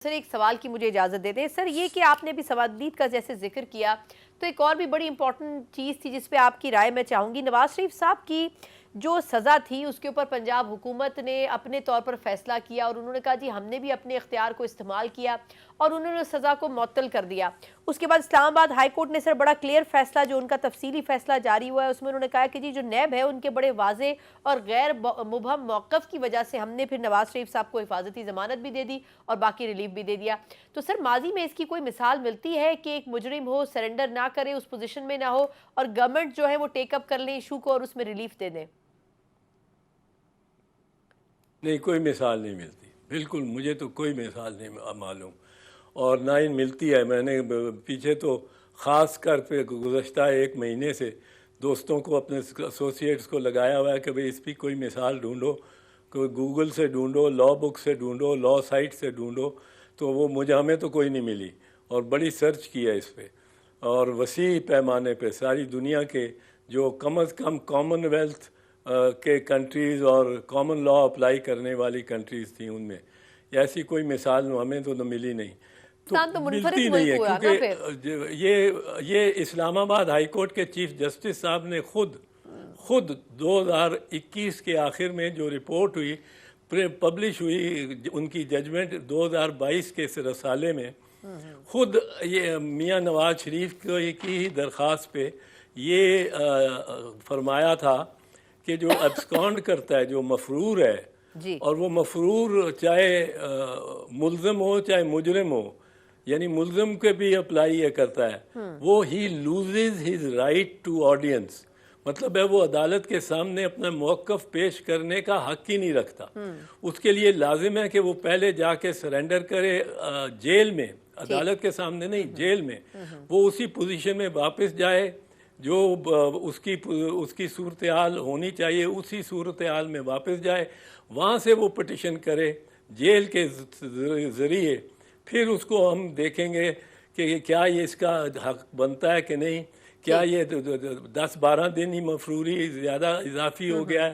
سر ایک سوال کی مجھے اجازت دے دیں سر، یہ کہ آپ نے بھی سوادید کا جیسے ذکر کیا تو ایک اور بھی بڑی امپورٹنٹ چیز تھی جس پہ آپ کی رائے میں چاہوں گی۔ نواز شریف صاحب کی جو سزا تھی اس کے اوپر پنجاب حکومت نے اپنے طور پر فیصلہ کیا اور انہوں نے کہا جی ہم نے بھی اپنے اختیار کو استعمال کیا اور انہوں نے سزا کو معطل کر دیا۔ اس کے بعد اسلام آباد ہائی کورٹ نے سر بڑا کلیئر فیصلہ، جو ان کا تفصیلی فیصلہ جاری ہوا ہے، اس میں انہوں نے کہا کہ جی جو نیب ہے ان کے بڑے واضح اور غیر مبہم موقف کی وجہ سے ہم نے پھر نواز شریف صاحب کو حفاظتی ضمانت بھی دے دی اور باقی ریلیف بھی دے دیا۔ تو سر ماضی میں اس کی کوئی مثال ملتی ہے کہ ایک مجرم ہو، سرنڈر نہ کرے، اس پوزیشن میں نہ ہو اور گورنمنٹ جو ہے وہ ٹیک اپ کر لے ایشو کو اور اس میں ریلیف دے دیں؟ نہیں، کوئی مثال نہیں ملتی، بالکل مجھے تو کوئی مثال نہیں معلوم، اور نہ ہی ملتی ہے۔ میں نے پیچھے تو خاص کر پہ گزشتہ ایک مہینے سے دوستوں کو، اپنے ایسوسیٹس کو لگایا ہوا ہے کہ بھئی اس کی کوئی مثال ڈھونڈو، کوئی گوگل سے ڈھونڈو، لا بک سے ڈھونڈو، لا سائٹ سے ڈھونڈو، تو وہ ہمیں تو کوئی نہیں ملی، اور بڑی سرچ کی ہے اس پہ، اور وسیع پیمانے پہ ساری دنیا کے جو کم از کم کامن ویلتھ کے کنٹریز اور کامن لا اپلائی کرنے والی کنٹریز تھیں، ان میں ایسی کوئی مثال ہمیں تو ملی نہیں، تو ملتی نہیں ہے، کیونکہ یہ اسلام آباد ہائی کورٹ کے چیف جسٹس صاحب نے خود 2021 کے آخر میں جو رپورٹ ہوئی، پبلش ہوئی، ان کی ججمنٹ 2022 کے اس رسالے میں، خود یہ میاں نواز شریف کی درخواست پہ یہ فرمایا تھا کہ جو ابسکانڈ کرتا ہے، جو مفرور ہے، اور وہ مفرور چاہے ملزم ہو چاہے مجرم ہو، یعنی ملزم کے بھی اپلائی یہ کرتا ہے، وہ he loses his right to audience, مطلب ہے وہ عدالت کے سامنے اپنا موقف پیش کرنے کا حق ہی نہیں رکھتا۔ اس کے لیے لازم ہے کہ وہ پہلے جا کے سرنڈر کرے جیل میں، عدالت کے سامنے نہیں، جیل میں، وہ اسی پوزیشن میں واپس جائے جو اس کی صورتحال ہونی چاہیے، اسی صورتحال میں واپس جائے، وہاں سے وہ پٹیشن کرے جیل کے ذریعے، پھر اس کو ہم دیکھیں گے کہ کیا یہ اس کا حق بنتا ہے کہ نہیں، کیا یہ 10-12 دن ہی مفروری زیادہ اضافی ہو گیا ہے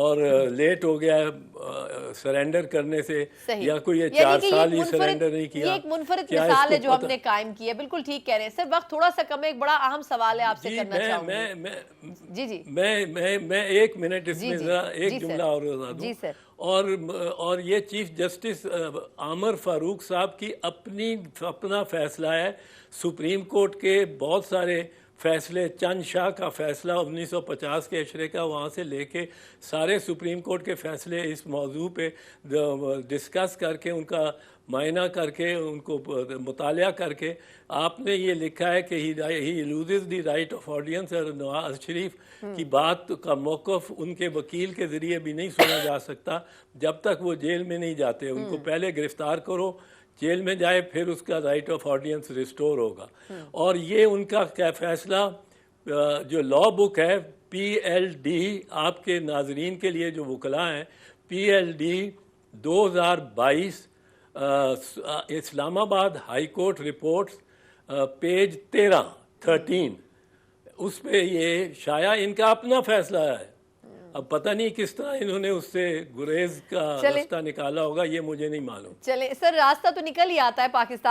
اور لیٹ ہو گیا ہے سرنڈر کرنے سے، یا کوئی یہ 4 سال ہی سرنڈر نہیں کیا۔ یہ ایک منفرد مثال ہے جو ہم نے قائم کی ہے، بالکل ٹھیک کہہ رہے ہیں سر۔ وقت تھوڑا سا کم ہے، ایک بڑا اہم سوال ہے آپ سے کرنا چاہوں گی۔ جی میں 1 منٹ اس میں ذرا ایک جملہ اور بتا دوں، اور یہ چیف جسٹس عامر فاروق صاحب کی اپنا فیصلہ ہے، سپریم کورٹ کے بہت سارے فیصلے، چند شاہ کا فیصلہ 1950 کے عشرے کا، وہاں سے لے کے سارے سپریم کورٹ کے فیصلے اس موضوع پہ ڈسکس کر کے، ان کا معائنہ کر کے، ان کو مطالعہ کر کے آپ نے یہ لکھا ہے کہ he loses the right of audience, اور نواز شریف کی بات کا موقف ان کے وکیل کے ذریعے بھی نہیں سنا جا سکتا جب تک وہ جیل میں نہیں جاتے، ان کو پہلے گرفتار کرو، جیل میں جائے، پھر اس کا رائٹ آف آڈینس ریسٹور ہوگا۔ اور یہ ان کا کیا فیصلہ، جو لا بک ہے PLD، آپ کے ناظرین کے لیے جو وکلاء ہیں، PLD 2022 اسلام آباد ہائی کورٹ رپورٹس پیج 13 اس پہ یہ شائع، ان کا اپنا فیصلہ ہے۔ اب پتہ نہیں کس طرح انہوں نے اس سے گریز کا راستہ نکالا ہوگا، یہ مجھے نہیں معلوم۔ چلیں سر، راستہ تو نکل ہی آتا ہے پاکستان